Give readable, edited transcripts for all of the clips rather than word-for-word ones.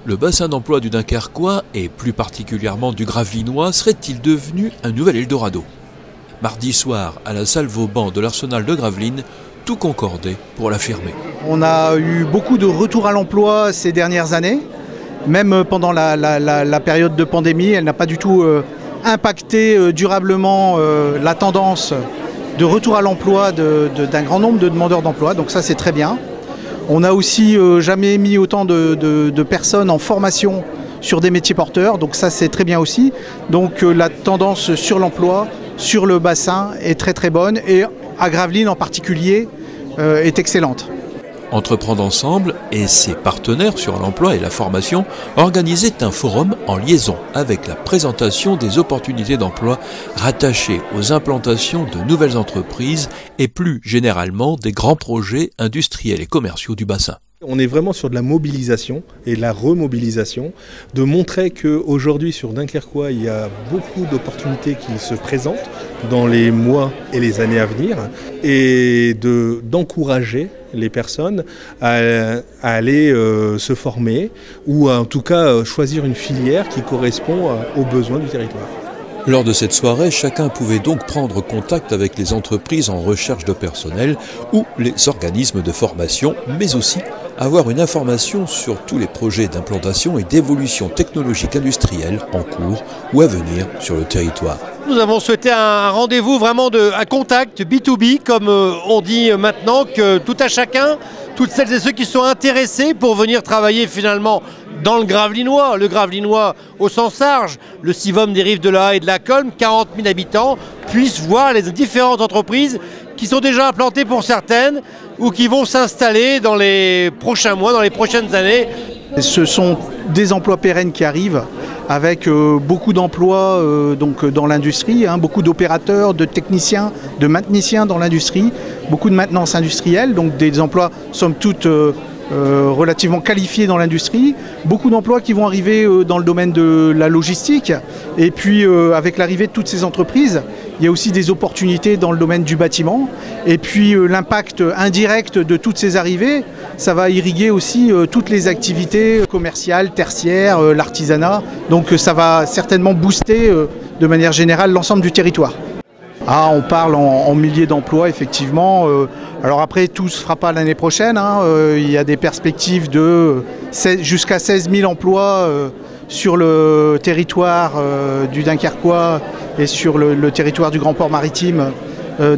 Le bassin d'emploi du Dunkerquois, et plus particulièrement du Gravelinois, serait-il devenu un nouvel Eldorado? Mardi soir, à la salle Vauban de l'Arsenal de Gravelines, tout concordait pour l'affirmer. On a eu beaucoup de retours à l'emploi ces dernières années. Même pendant la période de pandémie, elle n'a pas du tout impacté durablement la tendance de retour à l'emploi d'un grand nombre de demandeurs d'emploi. Donc ça, c'est très bien. On n'a aussi jamais mis autant de personnes en formation sur des métiers porteurs, donc ça c'est très bien aussi. Donc la tendance sur l'emploi, sur le bassin est très très bonne et à Gravelines en particulier est excellente. Entreprendre ensemble et ses partenaires sur l'emploi et la formation organisaient un forum en liaison avec la présentation des opportunités d'emploi rattachées aux implantations de nouvelles entreprises et plus généralement des grands projets industriels et commerciaux du bassin. On est vraiment sur de la mobilisation et de la remobilisation, de montrer qu'aujourd'hui sur Dunkerquois, il y a beaucoup d'opportunités qui se présentent dans les mois et les années à venir et d'encourager les personnes à aller se former ou en tout cas choisir une filière qui correspond aux besoins du territoire. Lors de cette soirée, chacun pouvait donc prendre contact avec les entreprises en recherche de personnel ou les organismes de formation, mais aussi avoir une information sur tous les projets d'implantation et d'évolution technologique industrielle en cours ou à venir sur le territoire. Nous avons souhaité un rendez-vous vraiment un contact B2B, comme on dit maintenant, que tout à chacun, toutes celles et ceux qui sont intéressés pour venir travailler finalement dans le Gravelinois au sens large, le CIVOM des Rives de la Haye et de la Colme, 40 000 habitants, puissent voir les différentes entreprises qui sont déjà implantées pour certaines ou qui vont s'installer dans les prochains mois, dans les prochaines années. Ce sont des emplois pérennes qui arrivent avec beaucoup d'emplois donc dans l'industrie, beaucoup d'opérateurs, de techniciens, de mainteniciens dans l'industrie, beaucoup de maintenance industrielle, donc des emplois somme toute relativement qualifiés dans l'industrie, beaucoup d'emplois qui vont arriver dans le domaine de la logistique et puis avec l'arrivée de toutes ces entreprises, il y a aussi des opportunités dans le domaine du bâtiment et puis l'impact indirect de toutes ces arrivées, ça va irriguer aussi toutes les activités commerciales, tertiaires, l'artisanat, donc ça va certainement booster de manière générale l'ensemble du territoire. On parle en milliers d'emplois, effectivement. Alors après, tout ne se fera pas l'année prochaine. Il y a des perspectives de jusqu'à 16 000 emplois sur le territoire du Dunkerquois et sur le territoire du Grand Port Maritime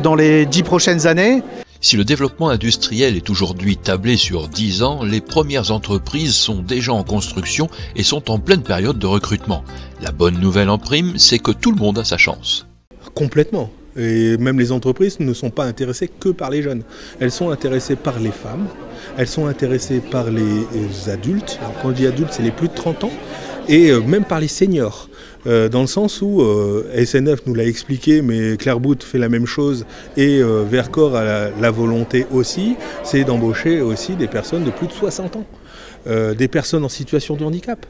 dans les 10 prochaines années. Si le développement industriel est aujourd'hui tablé sur 10 ans, les premières entreprises sont déjà en construction et sont en pleine période de recrutement. La bonne nouvelle en prime, c'est que tout le monde a sa chance. Complètement. Et même les entreprises ne sont pas intéressées que par les jeunes. Elles sont intéressées par les femmes, elles sont intéressées par les adultes. Alors, quand je dis adultes, c'est les plus de 30 ans. Et même par les seniors. Dans le sens où SNF nous l'a expliqué, mais Clairbout fait la même chose et Vercors a la volonté aussi, c'est d'embaucher aussi des personnes de plus de 60 ans. Des personnes en situation de handicap.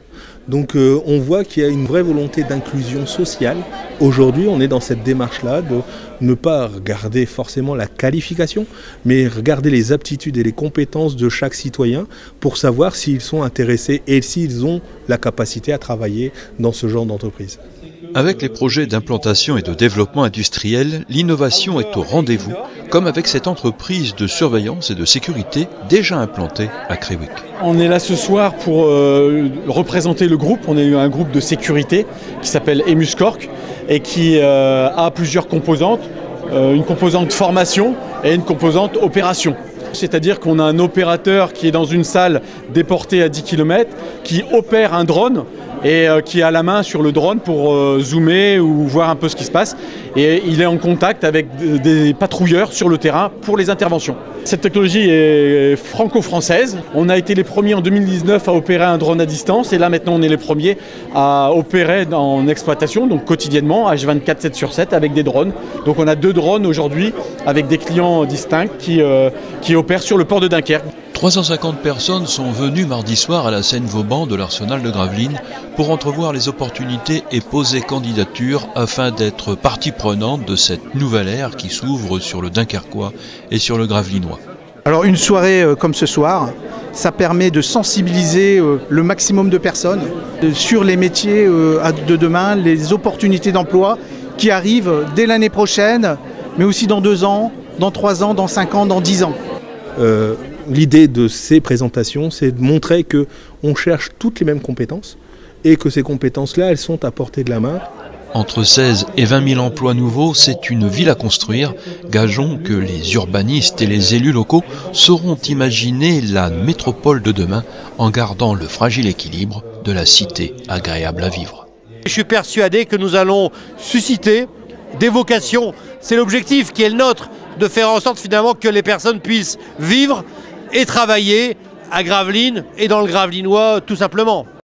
Donc on voit qu'il y a une vraie volonté d'inclusion sociale. Aujourd'hui, on est dans cette démarche-là de ne pas regarder forcément la qualification, mais regarder les aptitudes et les compétences de chaque citoyen pour savoir s'ils sont intéressés et s'ils ont la capacité à travailler dans ce genre d'entreprise. Avec les projets d'implantation et de développement industriel, l'innovation est au rendez-vous, comme avec cette entreprise de surveillance et de sécurité déjà implantée à Créwick. On est là ce soir pour représenter le groupe. On a eu un groupe de sécurité qui s'appelle Emuscorc et qui a plusieurs composantes. Une composante formation et une composante opération. C'est-à-dire qu'on a un opérateur qui est dans une salle déportée à 10 km, qui opère un drone et qui a la main sur le drone pour zoomer ou voir un peu ce qui se passe. Et il est en contact avec des patrouilleurs sur le terrain pour les interventions. Cette technologie est franco-française. On a été les premiers en 2019 à opérer un drone à distance et là maintenant on est les premiers à opérer en exploitation, donc quotidiennement, H24, 7 sur 7 avec des drones. Donc on a 2 drones aujourd'hui avec des clients distincts qui opèrent sur le port de Dunkerque. 350 personnes sont venues mardi soir à la scène Vauban de l'Arsenal de Gravelines pour entrevoir les opportunités et poser candidature afin d'être partie prenante de cette nouvelle ère qui s'ouvre sur le Dunkerquois et sur le Gravelinois. Alors une soirée comme ce soir, ça permet de sensibiliser le maximum de personnes sur les métiers de demain, les opportunités d'emploi qui arrivent dès l'année prochaine, mais aussi dans 2 ans, dans 3 ans, dans 5 ans, dans 10 ans. L'idée de ces présentations, c'est de montrer qu'on cherche toutes les mêmes compétences et que ces compétences-là, elles sont à portée de la main. Entre 16 et 20 000 emplois nouveaux, c'est une ville à construire. Gageons que les urbanistes et les élus locaux sauront imaginer la métropole de demain en gardant le fragile équilibre de la cité agréable à vivre. Je suis persuadé que nous allons susciter des vocations. C'est l'objectif qui est le nôtre, de faire en sorte finalement que les personnes puissent vivre et travailler à Gravelines et dans le Gravelinois tout simplement.